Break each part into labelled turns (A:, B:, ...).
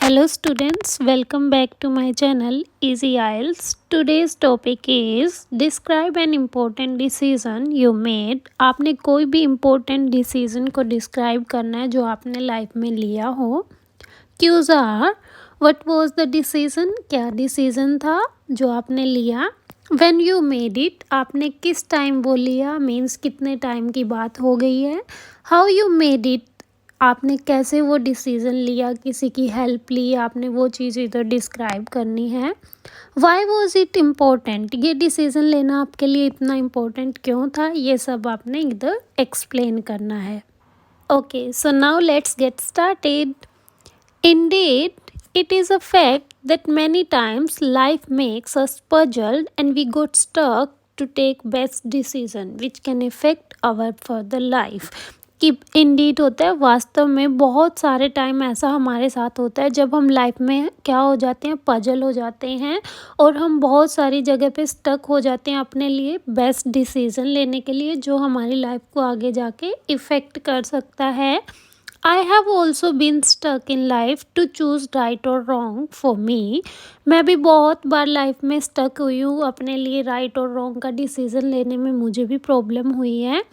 A: Hello students, welcome back to my channel Easy IELTS. Today's topic is describe an important decision you made. आपने कोई भी important decision को describe करना है जो आपने life में लिया हो. Cues are what was the decision? क्या decision था जो आपने लिया? When you made it, आपने किस टाइम वो लिया मीन्स कितने टाइम की बात हो गई है. How you made it, आपने कैसे वो डिसीज़न लिया, किसी की हेल्प ली, आपने वो चीज़ इधर डिस्क्राइब करनी है. वाई वॉज इट इम्पोर्टेंट, ये डिसीज़न लेना आपके लिए इतना इम्पोर्टेंट क्यों था, ये सब आपने इधर एक्सप्लेन करना है. Okay, so now let's get started. Indeed, it is a fact that many times life makes us puzzled and we got stuck to take best decision which can affect our further life. कि Indeed होता है, वास्तव में बहुत सारे time ऐसा हमारे साथ होता है जब हम लाइफ में क्या हो जाते हैं, पजल हो जाते हैं और हम बहुत सारी जगह पे स्टक हो जाते हैं अपने लिए बेस्ट डिसीज़न लेने के लिए जो हमारी लाइफ को आगे जाके इफ़ेक्ट कर सकता है. I have also been stuck in life to choose right or wrong for me. मैं भी बहुत बार लाइफ में स्टक हुई हूँ, अपने लिए राइट और रॉन्ग का डिसीज़न लेने में मुझे भी प्रॉब्लम हुई है.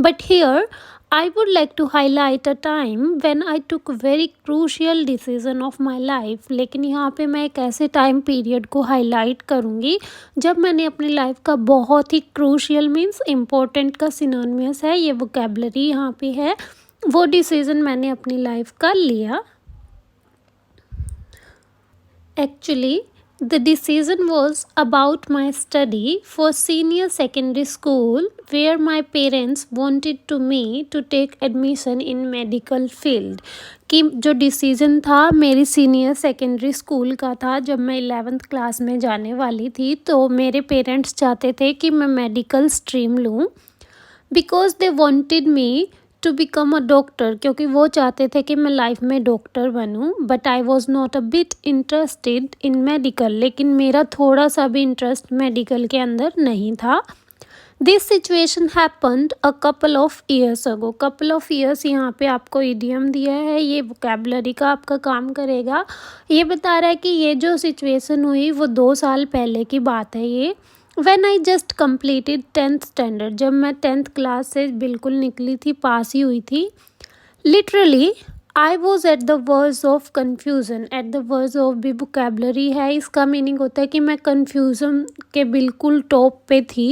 A: But here I would like to highlight a time when I took very crucial decision of my life. लेकिन यहाँ पे मैं एक ऐसे टाइम पीरियड को हाईलाइट करूँगी जब मैंने अपनी लाइफ का बहुत ही क्रूशियल मीन्स इम्पोर्टेंट का सिनोनिमस है, ये वोकेबलरी यहाँ पे है, वो डिसीज़न मैंने अपनी लाइफ का लिया. Actually the decision was about my study for senior secondary school where my parents wanted to me to take admission in medical field. कि जो डिसीज़न था मेरी सीनियर सेकेंडरी स्कूल का था. जब मैं 11th क्लास में जाने वाली थी तो मेरे पेरेंट्स चाहते थे कि मैं मेडिकल स्ट्रीम लूँ because they wanted me to become a doctor, क्योंकि वो चाहते थे कि मैं लाइफ में डॉक्टर बनूं. But I was not a bit interested in medical, लेकिन मेरा थोड़ा सा भी इंटरेस्ट मेडिकल के अंदर नहीं था. This situation happened a couple of years ago. Couple of years यहाँ पे आपको इडियम दिया है, ये वोकेबलरी का आपका काम करेगा. ये बता रहा है कि ये जो सिचुएशन हुई वो 2 साल पहले की बात है. ये When I just completed 10th standard, जब मैं 10th क्लास से बिल्कुल निकली थी, पास ही हुई थी. Literally, I was at the verge of confusion. At the verge of भी vocabulary है, इसका मीनिंग होता है कि मैं confusion के बिल्कुल टॉप पे थी.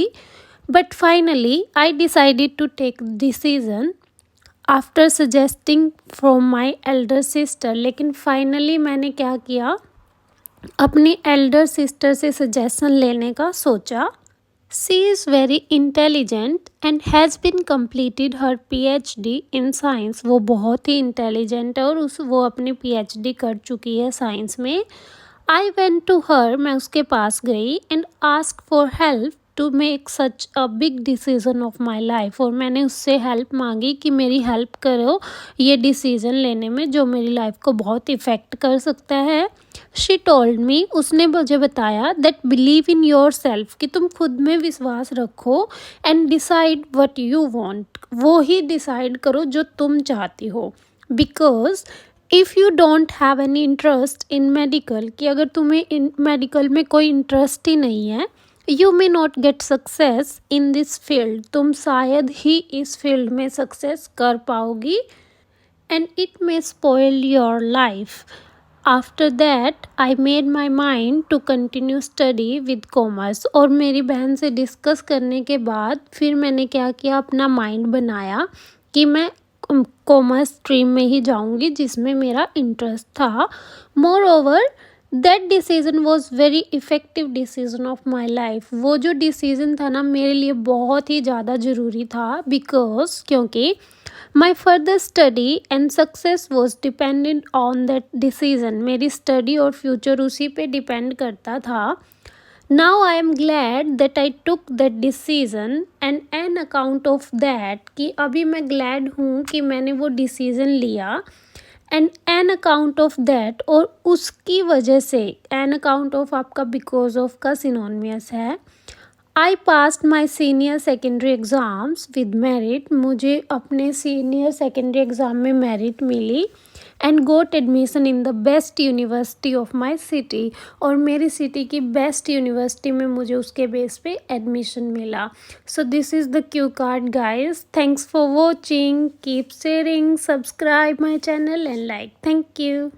A: But finally, I decided to take decision after suggesting from my elder sister. लेकिन finally मैंने क्या किया, अपनी एल्डर सिस्टर से सजेशन लेने का सोचा. She is very intelligent and has been completed her PhD in science. वो बहुत ही इंटेलिजेंट है और वो अपनी PhD कर चुकी है साइंस में. आई वेंट टू हर, मैं उसके पास गई and ask for help to make such a big decision of my life. और मैंने उससे हेल्प मांगी कि मेरी हेल्प करो ये डिसीज़न लेने में जो मेरी लाइफ को बहुत इफ़ेक्ट कर सकता है. शी टोल्ड मी, उसने मुझे बताया that believe in your self, कि तुम खुद में विश्वास रखो and decide what you want, वो ही डिसाइड करो जो तुम चाहती हो. Because if you don't have any interest in medical, कि अगर तुम्हें इन मेडिकल में कोई इंटरेस्ट ही नहीं है, you may not get success in this field, तुम शायद ही इस फील्ड में सक्सेस कर पाओगी and it may spoil your life. After that I made my mind to continue study with commerce. और मेरी बहन से डिस्कस करने के बाद फिर मैंने क्या किया, अपना माइंड बनाया कि मैं कॉमर्स स्ट्रीम में ही जाऊंगी जिसमें मेरा इंटरेस्ट था. More over that decision was very effective decision of my life. वो जो डिसीज़न था ना मेरे लिए बहुत ही ज़्यादा ज़रूरी था. बिकॉज क्योंकि माई further study and success was dependent on that decision. मेरी स्टडी और फ्यूचर उसी पे डिपेंड करता था. Now I am glad that I took that decision and an account of that, कि अभी मैं ग्लैड हूँ कि मैंने वो डिसीज़न लिया. And an account of that, और उसकी वजह से, एन अकाउंट ऑफ आपका बिकॉज ऑफ का सिनोनिमस है. I passed my senior secondary exams with merit. मुझे अपने सीनियर सेकेंडरी एग्ज़ाम में मेरिट मिली and got admission in the best university of my city. और मेरी सिटी की बेस्ट यूनिवर्सिटी में मुझे उसके बेस पे एडमिशन मिला। So this is the Q card guys. Thanks for watching, keep sharing, subscribe my channel and like. Thank you.